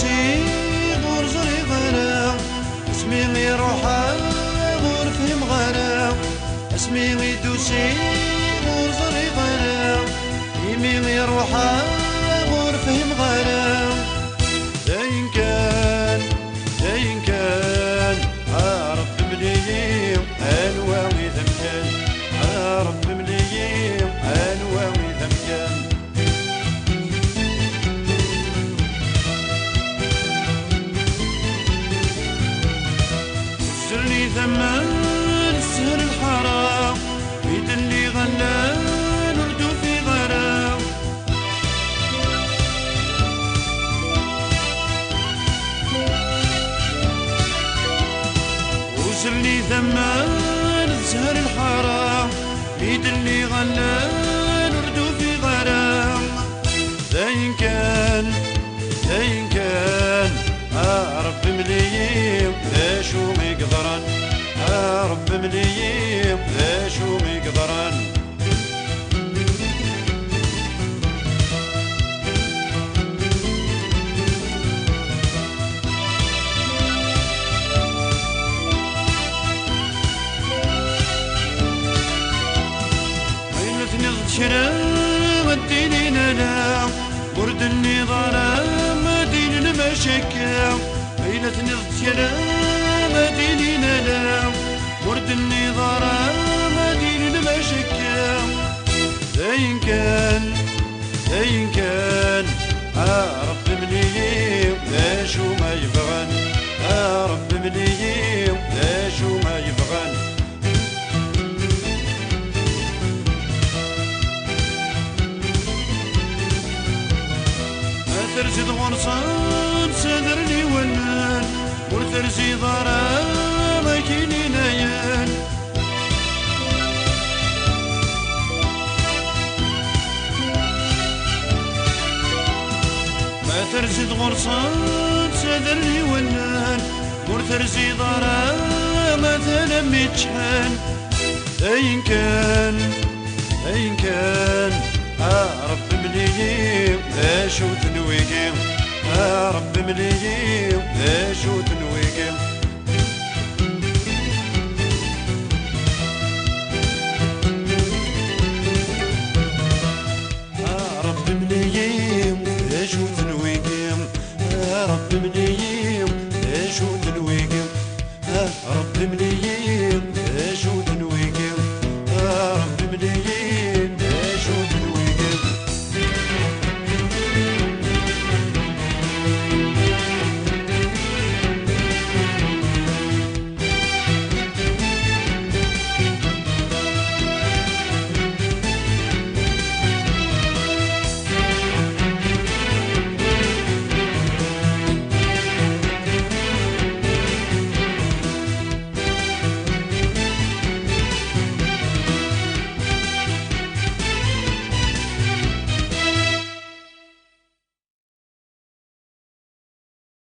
دوسي غور زري غرا اسمي يروح غور فهم غرا اسمي دوسي غور زري غرا يمين يروح غور فهم غرا زين كان عرف مليم الواوي ذمكان عرف مليم الواوي ذمكان سرني ثمان السهر الحرام بيد اللي غلان وردو في غرام وسرني ثمان السهر الحرام بيد اللي غلان وردو في غرام زين كان رب مليم ذا شو مقدران رب مليم ذا شو مقدران عينتني ضشرا وديني نلا ورد النظارة مدين المشكا عينتني ضشرا مديني نلا ورد النظارة مدين المشكا زين كان رب مليم ذا شو ما يبغان رب مليم ذا شو ما يبغان ترزي غرصان سدرني ونان ورترزي ضرا مكيني نيان ما ترزي غرصان سدرني ونان ورترزي ضرا مثلا متشحن أين كان رب مليم ذا شو تنويقيم رب مليم ذا شو